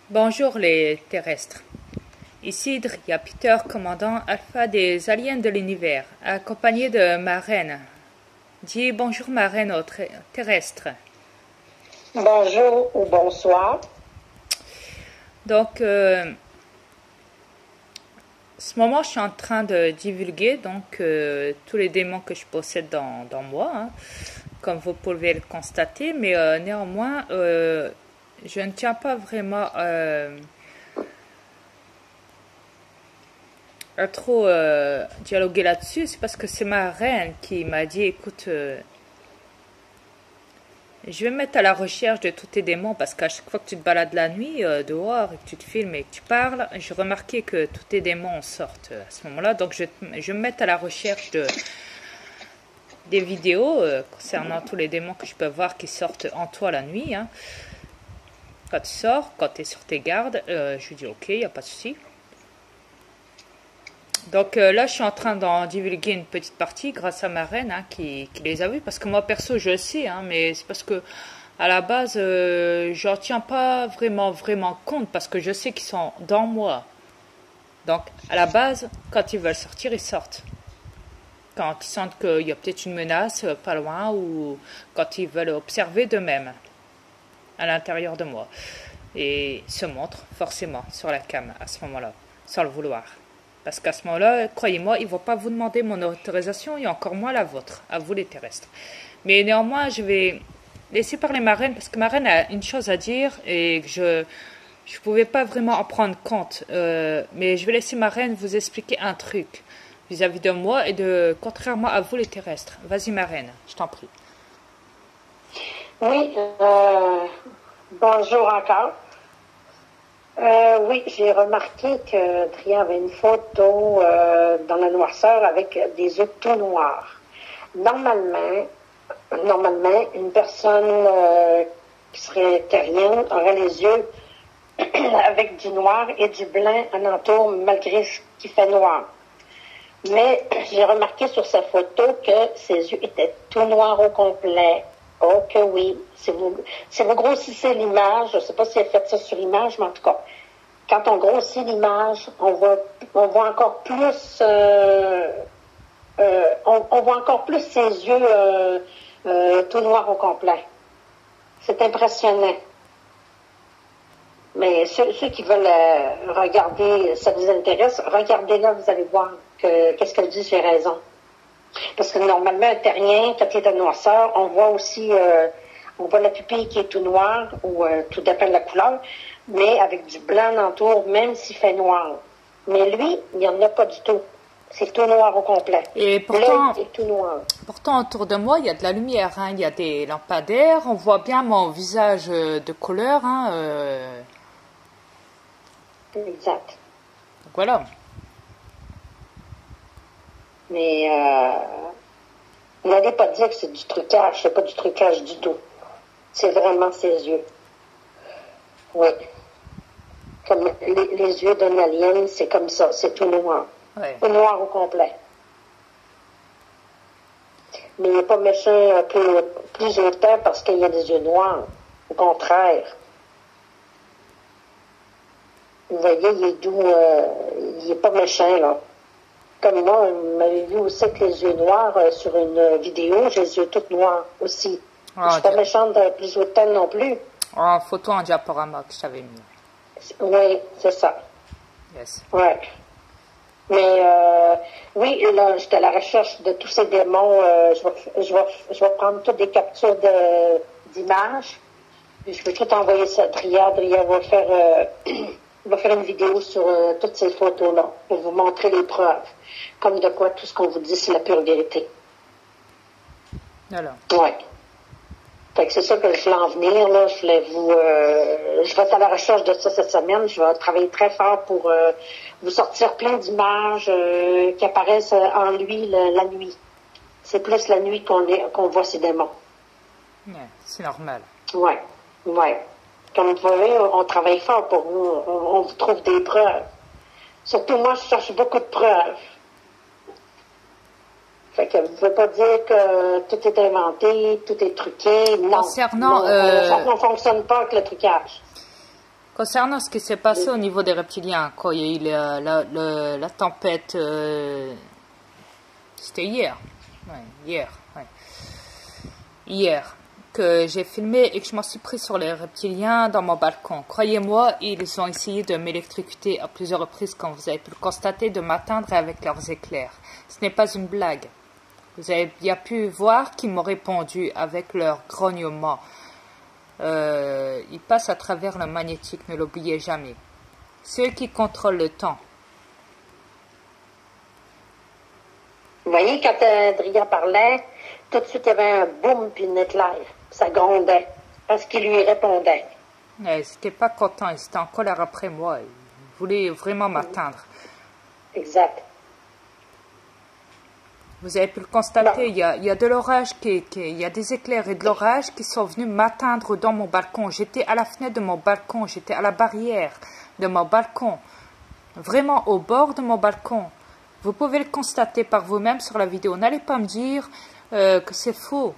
Bonjour les terrestres. Ici Dria Peter, commandant alpha des aliens de l'univers, accompagné de ma reine. Dis bonjour ma reine aux terrestres. Bonjour ou bonsoir. Donc, en ce moment, je suis en train de divulguer tous les démons que je possède dans moi, hein, comme vous pouvez le constater, mais néanmoins, je ne tiens pas vraiment à trop dialoguer là-dessus. C'est parce que c'est ma reine qui m'a dit, écoute, je vais me mettre à la recherche de tous tes démons parce qu'à chaque fois que tu te balades la nuit dehors et que tu te filmes et que tu parles, j'ai remarqué que tous tes démons sortent à ce moment-là. Donc je vais me mettre à la recherche des vidéos concernant tous les démons que je peux voir qui sortent en toi la nuit. Hein. Quand tu sors, quand tu es sur tes gardes, je lui dis ok, il n'y a pas de souci. Donc là, je suis en train d'en divulguer une petite partie grâce à ma reine qui les a vus. Parce que moi, perso, je le sais, mais c'est parce que à la base, j'en tiens pas vraiment compte parce que je sais qu'ils sont dans moi. Donc, à la base, quand ils veulent sortir, ils sortent. Quand ils sentent qu'il y a peut-être une menace pas loin ou quand ils veulent observer d'eux-mêmes à l'intérieur de moi. Et ils se montrent forcément sur la cam à ce moment-là, sans le vouloir. Parce qu'à ce moment-là, croyez-moi, ils ne vont pas vous demander mon autorisation et encore moins la vôtre, à vous les terrestres. Mais néanmoins, je vais laisser parler ma reine parce que ma reine a une chose à dire et que je ne pouvais pas vraiment en prendre compte. Mais je vais laisser ma reine vous expliquer un truc vis-à-vis de moi et contrairement à vous les terrestres. Vas-y ma reine, je t'en prie. Oui, bonjour encore. Oui, j'ai remarqué que Dria avait une photo dans la noirceur avec des yeux tout noirs. Normalement, une personne qui serait terrienne aurait les yeux avec du noir et du blanc alentour malgré ce qui fait noir. Mais j'ai remarqué sur sa photo que ses yeux étaient tout noirs au complet. Oh que oui, si vous grossissez l'image, je ne sais pas si elle fait ça sur l'image, mais en tout cas, quand on grossit l'image, on voit encore plus, on voit encore plus ses yeux tout noirs au complet. C'est impressionnant. Mais ceux qui veulent regarder, ça vous intéresse, regardez-la, vous allez voir qu'est-ce qu'elle dit, j'ai raison. Parce que normalement, un terrien, quand il est en noirceur, on voit aussi, on voit la pupille qui est tout noire, ou tout dépend de la couleur, mais avec du blanc alentour, même s'il fait noir. Mais lui, il n'y en a pas du tout. C'est tout noir au complet. Et pourtant, l'œil est tout noir. Pourtant, autour de moi, il y a de la lumière, il y a des lampadaires, on voit bien mon visage de couleur. Exact. Donc voilà. Mais n'allez pas dire que c'est du trucage, c'est pas du trucage du tout. C'est vraiment ses yeux. Oui. Comme les yeux d'un alien, c'est comme ça, c'est tout noir. Ouais. Tout noir au complet. Mais il n'est pas méchant plus autant parce qu'il a des yeux noirs. Au contraire. Vous voyez, il est doux, il n'est pas méchant, là. Comme moi, vous m'avez vu aussi avec les yeux noirs sur une vidéo, j'ai les yeux tout noirs aussi. Je ne suis pas méchante plus autant non plus. En photo en diaporama que je t'avais mis. Oui, c'est ça. Yes. Ouais. Mais oui, là, j'étais à la recherche de tous ces démons. Je vais prendre toutes des captures d'images. Je vais tout envoyer ça à Dria. Dria va faire, va faire une vidéo sur toutes ces photos-là pour vous montrer les preuves. Comme de quoi tout ce qu'on vous dit, c'est la pure vérité. Alors. Oui. Fait que c'est ça que je voulais en venir, là. Je vais être à la recherche de ça cette semaine. Je vais travailler très fort pour vous sortir plein d'images qui apparaissent en lui la nuit. C'est plus la nuit qu'on voit ces démons. Ouais, c'est normal. Ouais. Comme vous voyez, on travaille fort pour vous. On vous trouve des preuves. Surtout moi, je cherche beaucoup de preuves. Fait que vous ne pouvez pas dire que tout est inventé, tout est truqué. Non. Concernant, ça ne fonctionne pas avec le trucage. Concernant ce qui s'est passé au niveau des reptiliens, quand il y a eu la tempête, c'était hier. Ouais, hier, ouais. Hier, que j'ai filmé et que je m'en suis pris sur les reptiliens dans mon balcon. Croyez-moi, ils ont essayé de m'électrocuter à plusieurs reprises, comme vous avez pu le constater, de m'atteindre avec leurs éclairs. Ce n'est pas une blague. Vous avez bien pu voir qu'ils m'ont répondu avec leur grognement. Ils passent à travers le magnétique, ne l'oubliez jamais. Ceux qui contrôlent le temps. Vous voyez, quand Adrien parlait, tout de suite, il y avait un boum puis une éclair. Ça grondait, parce qu'il lui répondait. Ils n'étaient pas contents, ils étaient en colère après moi. Ils voulaient vraiment m'atteindre. Exact. Vous avez pu le constater, il y a de l'orage, il y a des éclairs et de l'orage qui sont venus m'atteindre dans mon balcon. J'étais à la fenêtre de mon balcon, j'étais à la barrière de mon balcon, vraiment au bord de mon balcon. Vous pouvez le constater par vous-même sur la vidéo. N'allez pas me dire que c'est faux.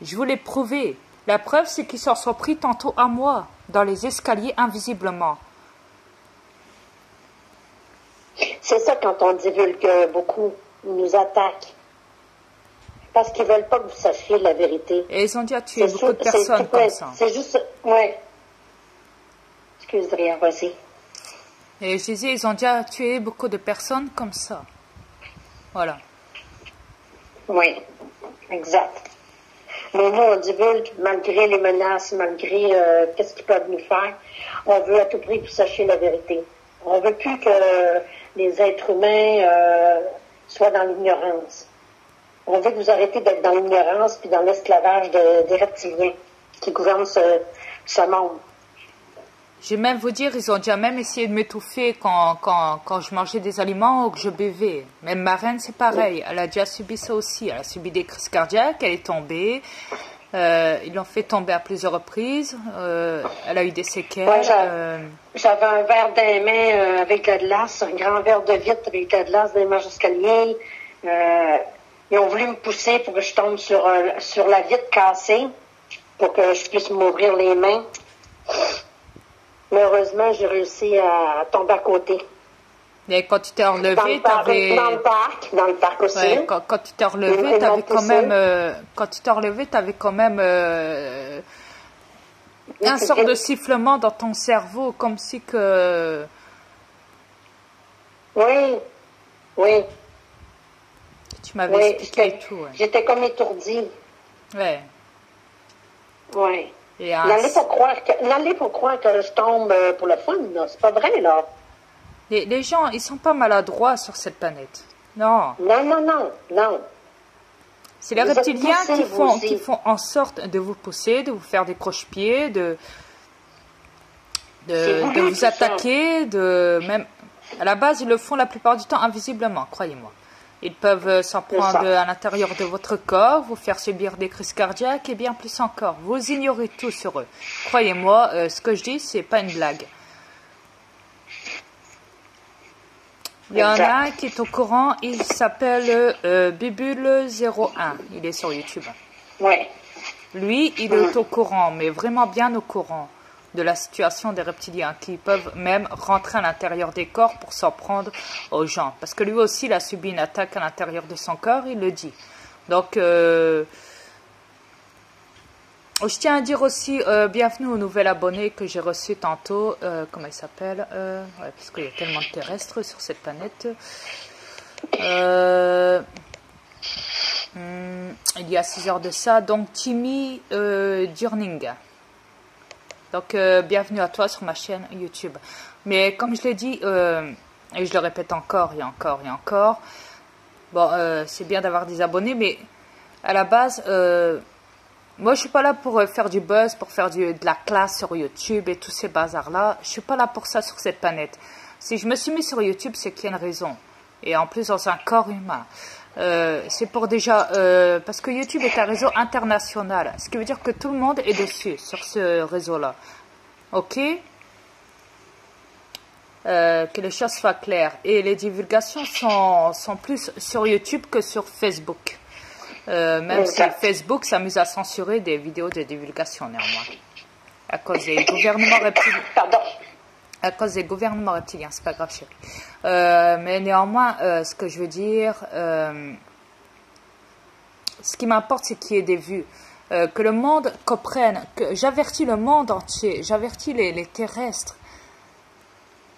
Je vous l'ai prouvé. La preuve, c'est qu'ils s'en sont pris tantôt à moi, dans les escaliers invisiblement. C'est ça quand on divulgue beaucoup. Ils nous attaquent. Parce qu'ils veulent pas que vous sachiez la vérité. Et ils ont déjà tué beaucoup de personnes comme ça. C'est juste... Ouais. Excuse-moi, vas-y. Et je disais, ils ont déjà tué beaucoup de personnes comme ça. Voilà. Oui, exact. Mais nous, on divulgue malgré les menaces, malgré qu'est-ce qu'ils peuvent nous faire. On veut à tout prix que vous sachiez la vérité. On veut plus que les êtres humains soient dans l'ignorance. On veut que vous arrêtez d'être dans l'ignorance puis dans l'esclavage des reptiliens qui gouvernent ce monde. Je vais même vous dire, ils ont déjà même essayé de m'étouffer quand je mangeais des aliments ou que je buvais. Même ma reine, c'est pareil. Elle a déjà subi ça aussi. Elle a subi des crises cardiaques, elle est tombée. Ils l'ont fait tomber à plusieurs reprises. Elle a eu des séquelles. Ouais, j'avais un verre dans les mains avec de la glace, un grand verre de vitre avec de la glace dans les marches d'escalier. Ils ont voulu me pousser pour que je tombe sur la vitre cassée pour que je puisse m'ouvrir les mains. Mais heureusement, j'ai réussi à tomber à côté. Et quand tu t'es relevé, t'avais... Dans le parc aussi. Ouais, quand tu t'es relevé, t'avais quand même... quand tu t'es relevé, t'avais quand même... un sort de sifflement dans ton cerveau, comme si que... Oui, oui. Tu m'avais expliqué et tout. Ouais. J'étais comme étourdie. Ouais. Oui. N'allez pas croire que je tombe pour le fun, là. C'est pas vrai, là. Les gens, ils sont pas maladroits sur cette planète. Non. Non. C'est les reptiliens qui font en sorte de vous pousser, de vous faire des croche-pieds, de vous attaquer, même... À la base, ils le font la plupart du temps invisiblement, croyez-moi. Ils peuvent s'en prendre à l'intérieur de votre corps, vous faire subir des crises cardiaques et bien plus encore. Vous ignorez tout sur eux. Croyez-moi, ce que je dis, c'est pas une blague. Il y en a un qui est au courant, il s'appelle Bibule01. Il est sur YouTube. Oui. Lui, il est au courant, mais vraiment bien au courant de la situation des reptiliens qui peuvent même rentrer à l'intérieur des corps pour s'en prendre aux gens. Parce que lui aussi, il a subi une attaque à l'intérieur de son corps, il le dit. Donc, je tiens à dire aussi bienvenue au nouvel abonné que j'ai reçu tantôt. Comment il s'appelle parce qu'il y a tellement de terrestres sur cette planète. Il y a 6 heures de ça. Donc, Timmy Durning. Donc, bienvenue à toi sur ma chaîne YouTube. Mais comme je l'ai dit, et je le répète encore et encore, bon, c'est bien d'avoir des abonnés, mais à la base, moi, je suis pas là pour faire du buzz, pour faire de la classe sur YouTube et tous ces bazars-là. Je suis pas là pour ça sur cette planète. Si je me suis mis sur YouTube, c'est qu'il y a une raison. Et en plus, dans un corps humain. C'est pour déjà... parce que YouTube est un réseau international. Ce qui veut dire que tout le monde est dessus, sur ce réseau-là. Ok que les choses soient claires. Et les divulgations sont plus sur YouTube que sur Facebook. Même si Facebook s'amuse à censurer des vidéos de divulgation, néanmoins. À cause des gouvernements reptiliens. Pardon. À cause des gouvernements reptiliens, c'est pas grave, chérie. Mais néanmoins, ce que je veux dire, ce qui m'importe, c'est qu'il y ait des vues. Que le monde comprenne, que j'avertis le monde entier, j'avertis les terrestres.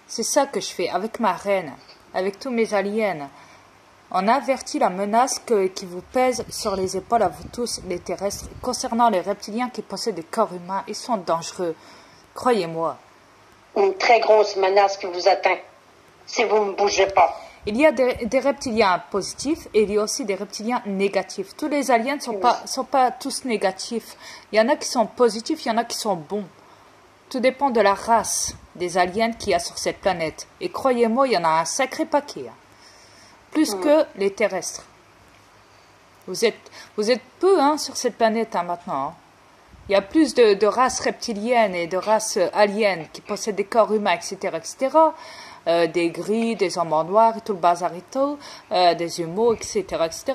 C'est ça que je fais avec ma reine, avec tous mes aliens. On avertit la menace qui vous pèse sur les épaules à vous tous, les terrestres, concernant les reptiliens qui possèdent des corps humains. Ils sont dangereux, croyez-moi. Une très grosse menace qui vous atteint, si vous ne bougez pas. Il y a des reptiliens positifs et il y a aussi des reptiliens négatifs. Tous les aliens ne sont pas tous négatifs. Il y en a qui sont positifs, il y en a qui sont bons. Tout dépend de la race des aliens qu'il y a sur cette planète. Et croyez-moi, il y en a un sacré paquet. Plus que les terrestres. Vous êtes peu sur cette planète maintenant. Hein. Il y a plus de races reptiliennes et de races aliens qui possèdent des corps humains, etc., etc., des gris, des hommes en noir et tout le bazar et tout, des humains, etc., etc.,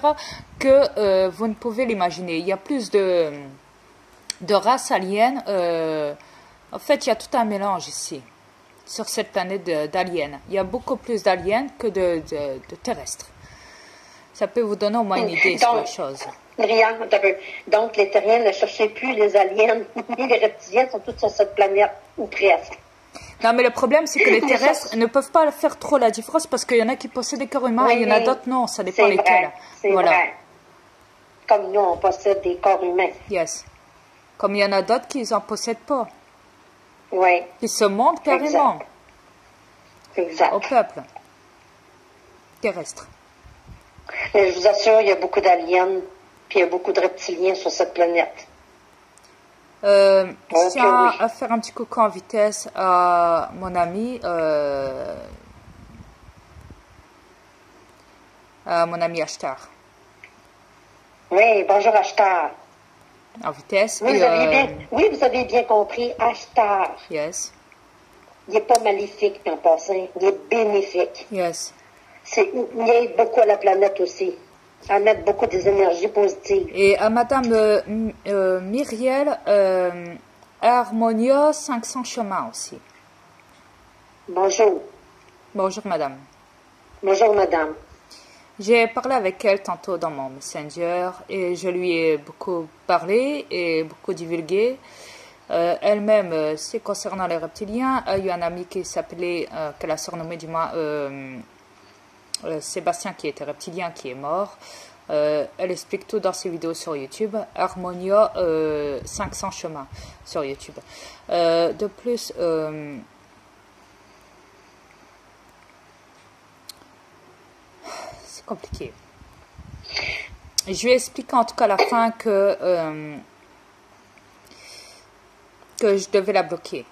que vous ne pouvez l'imaginer. Il y a plus de races aliens. En fait, il y a tout un mélange ici, sur cette planète d'aliens. Il y a beaucoup plus d'aliens que de terrestres. Ça peut vous donner au moins une idée sur la chose. Donc, les terriens ne cherchaient plus les aliens, ni les reptiliens sont tous sur cette planète, ou presque. Non, mais le problème, c'est que les terrestres ne peuvent pas faire trop la différence parce qu'il y en a qui possèdent des corps humains et il y en a d'autres non, ça dépend lesquels. C'est vrai. Comme nous, on possède des corps humains. Yes. Comme il y en a d'autres qui n'en possèdent pas. Oui. Qui se montrent carrément. Exact. Au peuple terrestre. Mais je vous assure, il y a beaucoup d'aliens, puis il y a beaucoup de reptiliens sur cette planète. Je tiens à faire un petit coucou en vitesse à mon ami, Ashtar. Oui, bonjour Ashtar. En vitesse. Vous avez bien compris, Ashtar. Yes. Il n'est pas maléfique en passant, il est bénéfique. Yes. Il aide beaucoup à la planète aussi, à mettre beaucoup des énergies positives. Et à Madame Myriel, Harmonia 500 chemins aussi. Bonjour. Bonjour Madame. Bonjour Madame. J'ai parlé avec elle tantôt dans mon Messenger et je lui ai beaucoup parlé et beaucoup divulgué. Elle-même, c'est concernant les reptiliens, a eu un ami qui s'appelait, qu'elle a surnommé du moins Sébastien, qui était reptilien, qui est mort. Elle explique tout dans ses vidéos sur YouTube. Harmonia 500 chemins sur YouTube. De plus, c'est compliqué. Je lui ai expliqué en tout cas à la fin que je devais la bloquer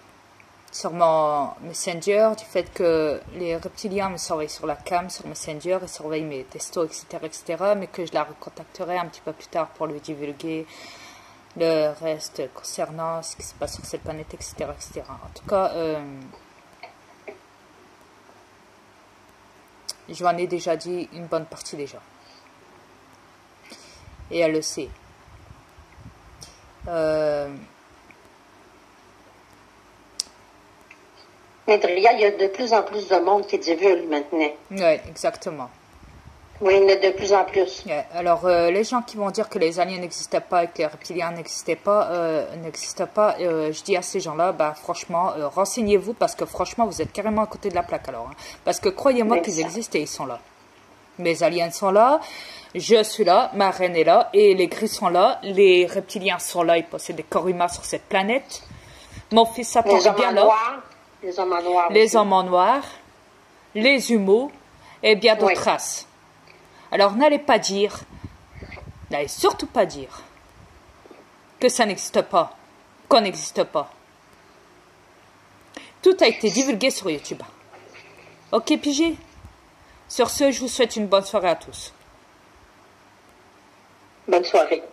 sur mon Messenger, du fait que les reptiliens me surveillent sur la cam, sur Messenger, et surveillent mes textos, etc., etc., mais que je la recontacterai un petit peu plus tard pour lui divulguer le reste concernant ce qui se passe sur cette planète, etc., etc. En tout cas, je lui en ai déjà dit une bonne partie déjà. Et elle le sait. Mais Dria, il y a de plus en plus de monde qui divulgue maintenant. Oui, exactement. Oui, il y en a de plus en plus. Yeah. Alors, les gens qui vont dire que les aliens n'existaient pas et que les reptiliens n'existaient pas, je dis à ces gens-là, bah, franchement, renseignez-vous parce que franchement, vous êtes carrément à côté de la plaque alors. Hein. Parce que croyez-moi qu'ils existent et ils sont là. Mes aliens sont là, je suis là, ma reine est là, et les gris sont là, les reptiliens sont là, ils possèdent des corps humains sur cette planète. Mon fils Satan est bien là. Les hommes en noir. Les hommes en noir, les humeaux et bien d'autres races. Alors n'allez surtout pas dire que ça n'existe pas, qu'on n'existe pas. Tout a été divulgué sur YouTube. Ok, pigé? Sur ce, je vous souhaite une bonne soirée à tous. Bonne soirée.